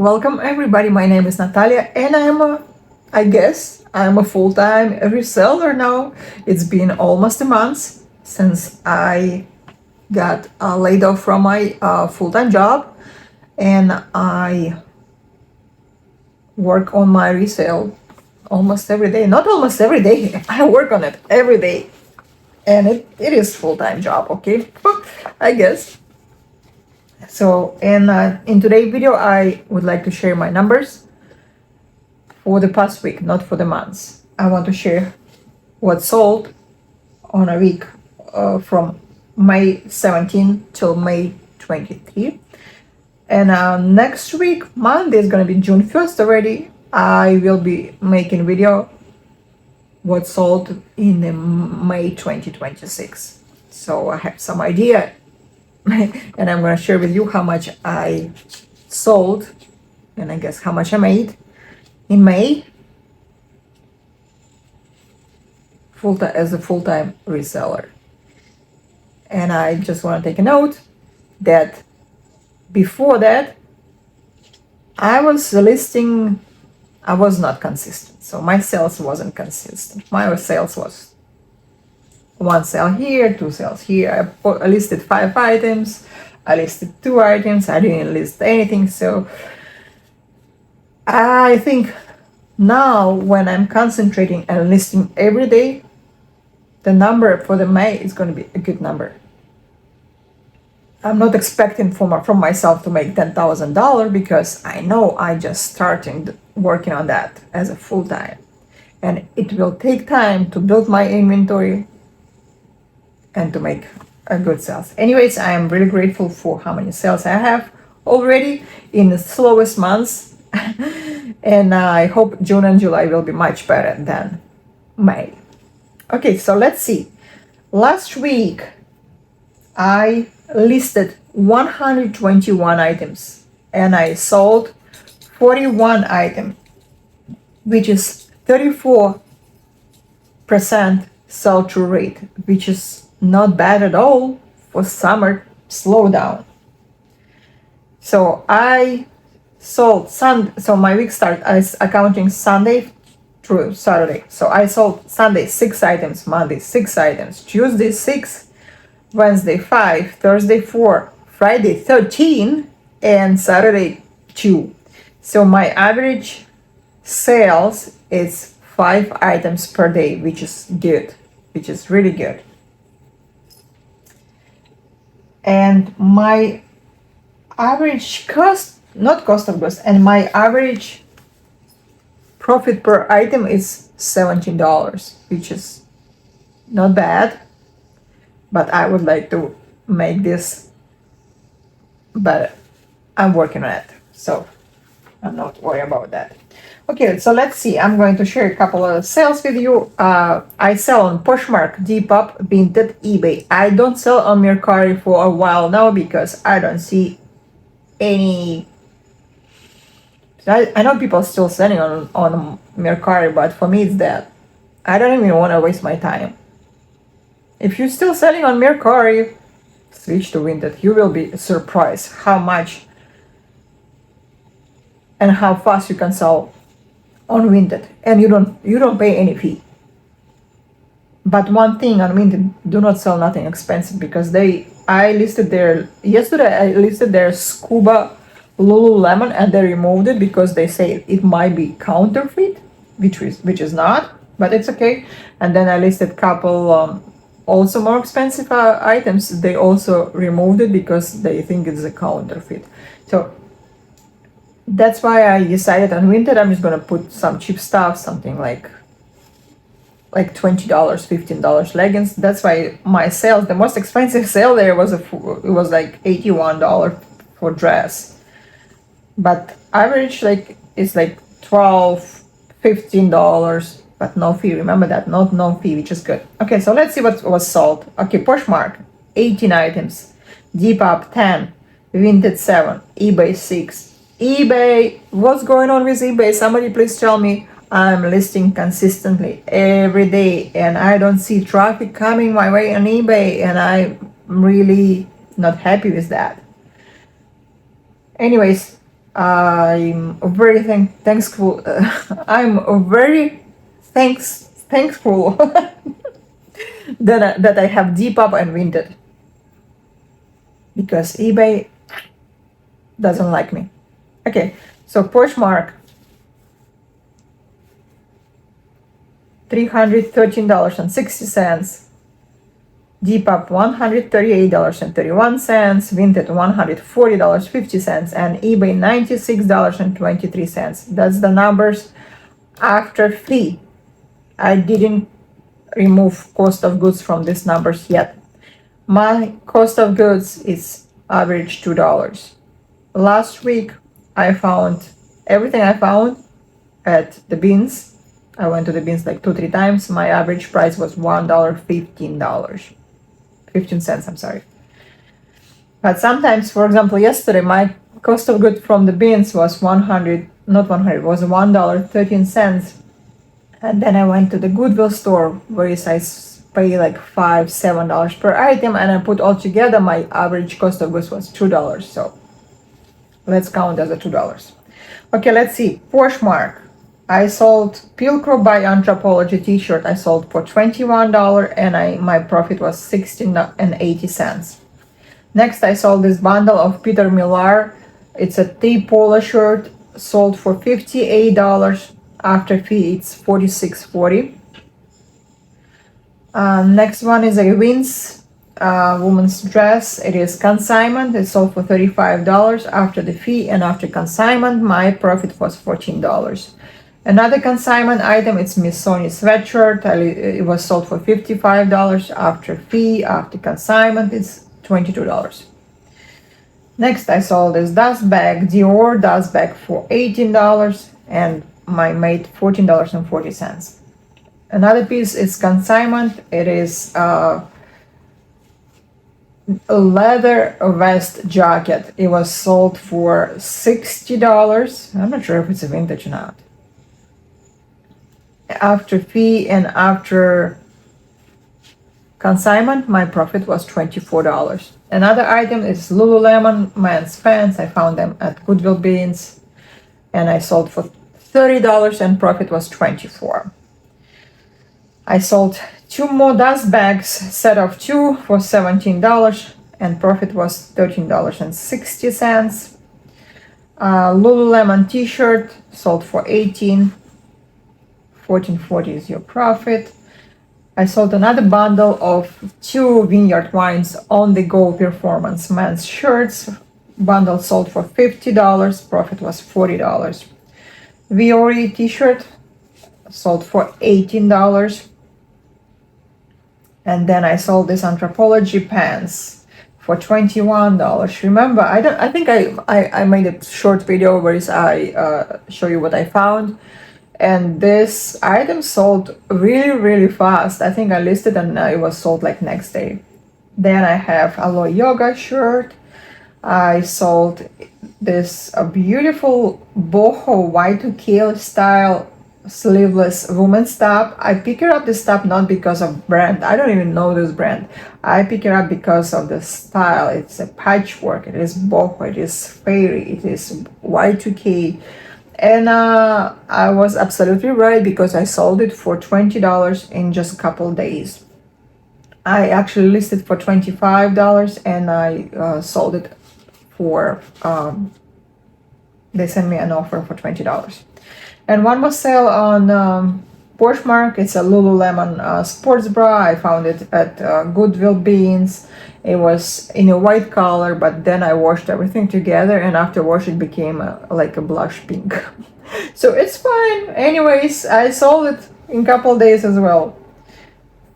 Welcome everybody, my name is Natalia and I guess I'm a full-time reseller now. It's been almost a month since I got laid off from my full-time job, and I work on my resale almost every day. Not almost every day, I work on it every day, and it is full-time job, okay? I guess. So in today's video, I would like to share my numbers for the past week, not for the months. I want to share what sold on a week from May 17 till May 23. And next week, Monday, is going to be June 1st already. I will be making video what sold in May 2026. So I have some idea and I'm going to share with you how much I sold and I guess how much I made in May as a full-time reseller. And I just want to take a note that before that I was not consistent. So my sales wasn't consistent. My sales was one sale here, two sales here. I listed 5 items. I listed 2 items. I didn't list anything. So I think now when I'm concentrating and listing every day, the number for the May is going to be a good number. I'm not expecting from myself to make $10,000 because I know I just starting working on that as a full-time. And it will take time to build my inventory and to make a good sales. Anyways, I am really grateful for how many sales I have already in the slowest months. And I hope June and July will be much better than May. Okay, so let's see. Last week, I listed 121 items and I sold 41 items, which is 34% sell-through rate, which is not bad at all for summer slowdown. So I sold so my week start is accounting Sunday through Saturday. So I sold Sunday 6 items, Monday 6 items, Tuesday 6, Wednesday 5, Thursday 4, Friday 13, and Saturday 2. So my average sales is 5 items per day, which is good, which is really good. And my average not cost of goods, and my average profit per item is $17, which is not bad, but I would like to make this better. I'm working on it, so I'm not worried about that. Okay, so let's see. I'm going to share a couple of sales with you. I sell on Poshmark, Depop, Vinted, eBay. I don't sell on Mercari for a while now because I don't see any. I know people are still selling on Mercari, but for me it's that I don't even want to waste my time. If you're still selling on Mercari, switch to Vinted. You will be surprised how much and how fast you can sell on Vinted, and you don't pay any fee. But one thing on Vinted, do not sell nothing expensive because I listed their scuba Lululemon and they removed it because they say it might be counterfeit, which is not, but it's okay. And then I listed couple also more expensive items. They also removed it because they think it's a counterfeit. So that's why I decided on Vinted I'm just gonna put some cheap stuff, something like $20, $15 leggings. That's why my sales, the most expensive sale there was like $81 for dress, but average is like $12, $15, but no fee. Remember that, no fee, which is good. Okay, so let's see what was sold. Okay, Poshmark 18 items, Depop 10, Vinted 7, eBay 6. eBay, what's going on with eBay? Somebody please tell me. I'm listing consistently every day and I don't see traffic coming my way on eBay, and I'm really not happy with that. Anyways, I'm very thankful. I'm very thankful that I have Depop and Vinted, because eBay doesn't like me. Okay, so Poshmark, $313.60. Depop $138.31, Vinted $140.50, and eBay $96.23. That's the numbers after fee. I didn't remove cost of goods from these numbers yet. My cost of goods is average $2. Last week I found everything I found at the bins. I went to the bins like 2-3 times. My average price was $1.15. 15 cents, I'm sorry. But sometimes, for example, yesterday my cost of good from the bins was was $1.13. And then I went to the Goodwill store, where I pay like $5-7 per item, and I put all together my average cost of goods was $2. So let's count as a $2. Okay, let's see. Poshmark. I sold Pilcrow by Anthropology t-shirt. I sold for $21, and my profit was $16.80. Next, I sold this bundle of Peter Millar. It's a polo shirt, sold for $58. After fee, it's $46.40. Next one is a Vince woman's dress. It is consignment. It sold for $35 after the fee, and after consignment, my profit was $14. Another consignment item, it's Miss Sony sweatshirt. It was sold for $55 after fee. After consignment, it's $22. Next, I sold this dust bag, Dior dust bag, for $18, and I made $14.40. Another piece is consignment. It is a leather vest jacket. It was sold for $60. I'm not sure if it's a vintage or not. After fee and after consignment, my profit was $24. Another item is Lululemon men's pants. I found them at Goodwill Bins, and I sold for $30, and profit was $24. I sold 2 more dust bags, set of 2, for $17, and profit was $13.60. Lululemon t-shirt sold for $18. $14.40 is your profit. I sold another bundle of 2 Vineyard Wines on the go performance men's shirts. Bundle sold for $50. Profit was $40. Viore t-shirt sold for $18. And then I sold this Anthropology pants for $21. Remember, I think I made a short video where I show you what I found. And this item sold really fast. I think I listed and it was sold like next day. Then I have Aloe Yoga shirt. I sold this beautiful boho Y2K style sleeveless women's top. I pick her up this top not because of brand. I don't even know this brand. I pick her up because of the style. It's a patchwork. It is boho. It is fairy. It is Y2K. And I was absolutely right, because I sold it for $20 in just a couple days. I actually listed for $25, and I sold it for, they sent me an offer for $20. And one more sale on Poshmark. It's a Lululemon sports bra. I found it at Goodwill Bins. It was in a white color, but then I washed everything together, and after wash it became like a blush pink. So it's fine. Anyways, I sold it in a couple days as well.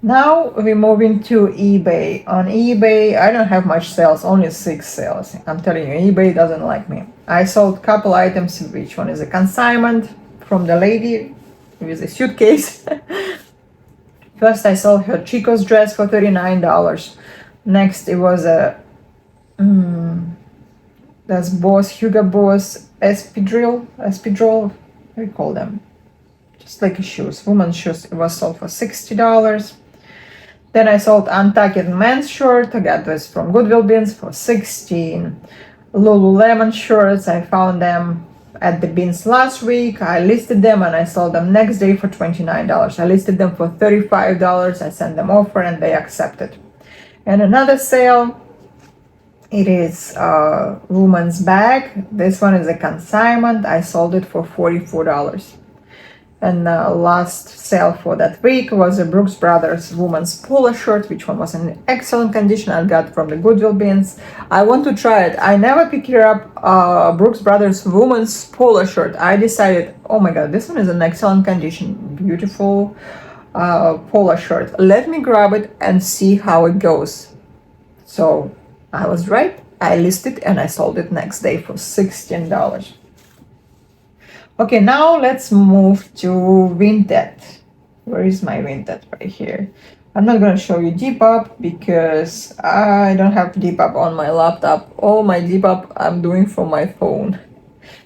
Now we're moving to eBay. On eBay, I don't have much sales, only 6 sales. I'm telling you, eBay doesn't like me. I sold a couple items, which one is a consignment from the lady with a suitcase. First, I sold her Chico's dress for $39. Next, it was a that's Hugo Boss espadrille, what do you call them? Just like shoes, women's shoes. It was sold for $60. Then I sold Untucked men's shirt. I got this from Goodwill Bins for $16. Lululemon shirts, I found them at the bins last week. I listed them and I sold them next day for $29. I listed them for $35. I sent them offer and they accepted. And another sale, it is a woman's bag. This one is a consignment. I sold it for $44. And last sale for that week was a Brooks Brothers woman's polo shirt, which one was in excellent condition. I got from the Goodwill Bins. I want to try it. I never picked up Brooks Brothers woman's polo shirt. I decided, oh my god, this one is in excellent condition. Beautiful polo shirt. Let me grab it and see how it goes. So I was right. I listed and I sold it next day for $16. Okay, now let's move to Vinted. Where is my Vinted? Right here. I'm not going to show you Depop because I don't have Depop on my laptop. All my Depop I'm doing from my phone.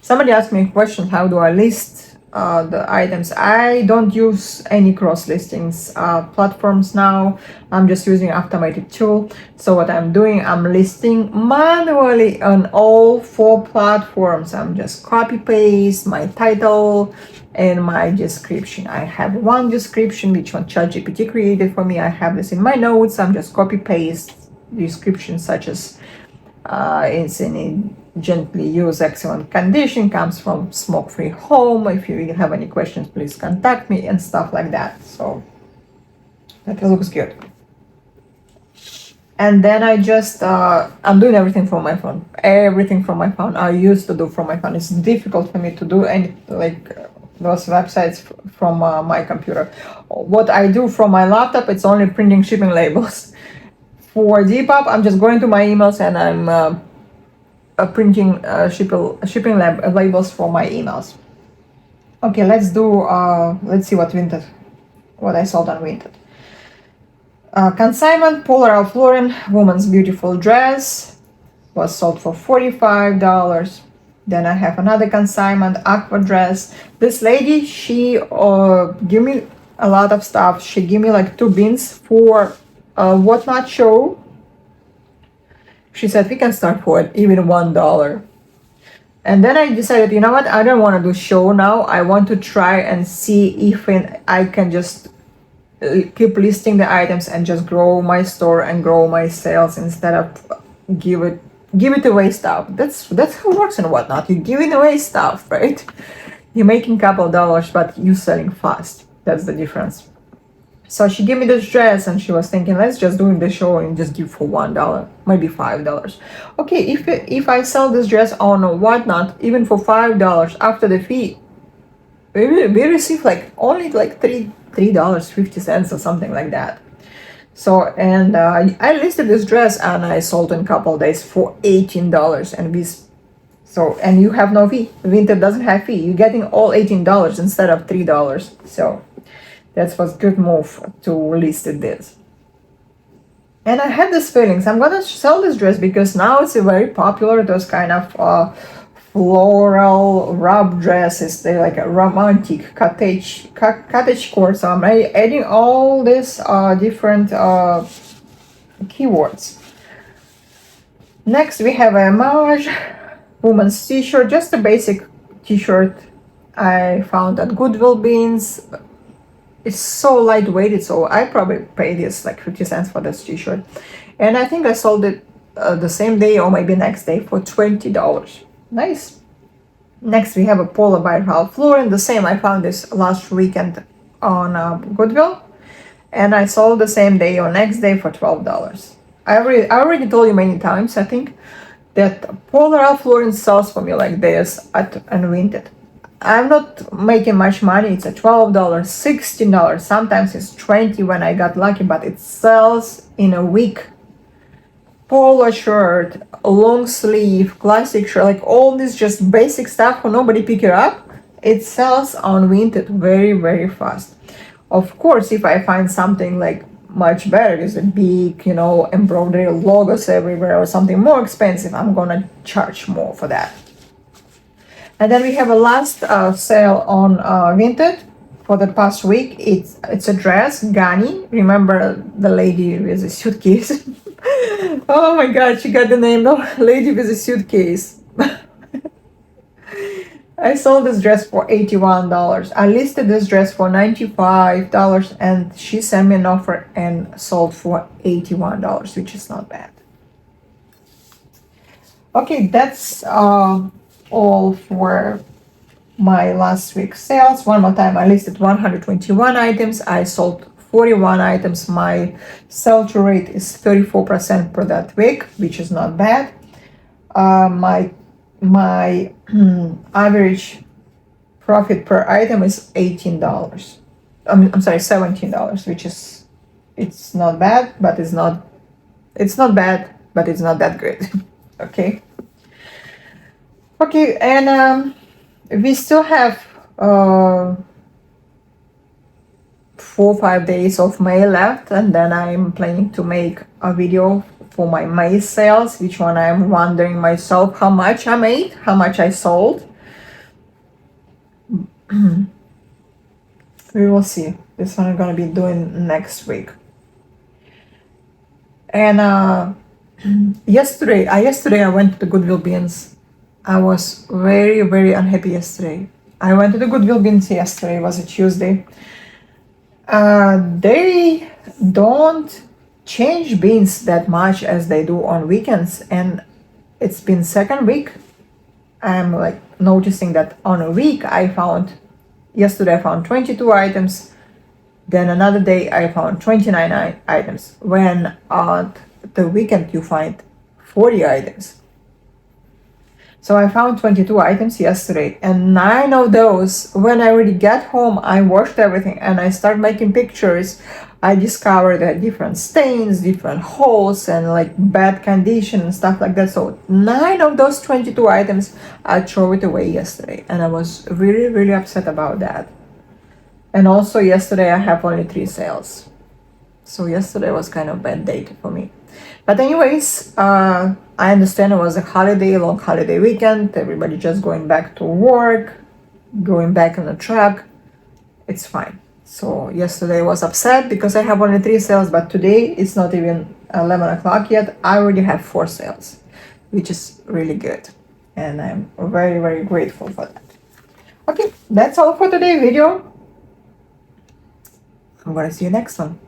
Somebody asked me a question, how do I list the items? I don't use any cross listings platforms now. I'm just using automated tool. So what I'm doing, I'm listing manually on all 4 platforms. I'm just copy paste my title and my description. I have one description which one ChatGPT created for me. I have this in my notes. I'm just copy paste description such as it's in a gently used, excellent condition, comes from smoke-free home. If you have any questions, please contact me and stuff like that. So that looks good. And then I just I'm doing everything from my phone. Everything from my phone. I used to do from my phone. It's difficult for me to do any those websites from my computer. What I do from my laptop, it's only printing shipping labels. For Depop, I'm just going to my emails and I'm printing shipping labels for my emails. Okay, let's see what I sold on Vinted. Consignment Polar Ralph Lauren woman's beautiful dress was sold for $45. Then I have another consignment aqua dress. This lady, she gave me a lot of stuff. She gave me like 2 bins for whatnot show. She said we can start for even $1. And then I decided, you know what, I don't want to do show now. I want to try and see if I can just keep listing the items and just grow my store and grow my sales instead of give it away stuff. That's how it works and whatnot. You're giving away stuff, right? You're making a couple of dollars, but you're selling fast. That's the difference. So she gave me this dress and she was thinking, let's just do the show and just give for $1, maybe $5. Okay, if I sell this dress on whatnot, even for $5 after the fee, we receive only $3.50 or something like that. So, and I listed this dress and I sold in a couple of days for $18 and you have no fee. Vinted doesn't have fee. You're getting all $18 instead of $3. So that was good move to list this. And I had this feelings I'm gonna sell this dress because now it's a very popular, those kind of floral wrap dresses. They're like a romantic cottage core. So I'm adding all these different keywords. Next we have a Maj woman's t-shirt, just a basic t-shirt I found at Goodwill Bins. It's so lightweight, so I probably paid this like 50 cents for this t-shirt. And I think I sold it the same day or maybe next day for $20. Nice. Next we have a polo by Ralph Lauren. The same, I found this last weekend on Goodwill. And I sold the same day or next day for $12. I already told you many times, I think, that polo Ralph Lauren sells for me like this at Vinted. I'm not making much money. It's a $12, $16. Sometimes it's $20 when I got lucky, but it sells in a week. Polo shirt, long sleeve, classic shirt, like all this just basic stuff who nobody pick it up. It sells on Vinted very, very fast. Of course, if I find something like much better, is a big, embroidery logos everywhere or something more expensive, I'm gonna charge more for that. And then we have a last sale on Vinted for the past week. It's a dress, Gani. Remember the lady with a suitcase? Oh my god, she got the name, no? Lady with a suitcase. I sold this dress for $81. I listed this dress for $95 and she sent me an offer and sold for $81, which is not bad. Okay, that's all for my last week's sales. One more time, I listed 121 items. I sold 41 items. My sell-through rate is 34% for that week, which is not bad. My average profit per item is $18. I'm sorry, $17, which is, it's not bad, but it's not bad, but it's not that good. Okay. Okay, and we still have 4 or 5 days of May left, and then I'm planning to make a video for my May sales, which one I'm wondering myself how much I made, how much I sold. We will see. This one I'm gonna be doing next week. And yesterday I went to the Goodwill Bins. I was very, very unhappy yesterday. I went to the Goodwill Bins yesterday. It was a Tuesday. They don't change bins that much as they do on weekends, and it's been second week. I'm like noticing that on a week yesterday I found 22 items, then another day I found 29 items, when on the weekend you find 40 items. So I found 22 items yesterday, and 9 of those, when I already got home, I washed everything and I started making pictures. I discovered that different stains, different holes, and like bad condition and stuff like that. So 9 of those 22 items, I threw it away yesterday, and I was really, really upset about that. And also yesterday I have only 3 sales. So yesterday was kind of a bad day for me. But anyways, I understand it was a long holiday weekend. Everybody just going back to work, going back on the track. It's fine. So yesterday I was upset because I have only 3 sales, but today it's not even 11 o'clock yet. I already have 4 sales, which is really good. And I'm very, very grateful for that. Okay, that's all for today's video. I'm gonna see you next one.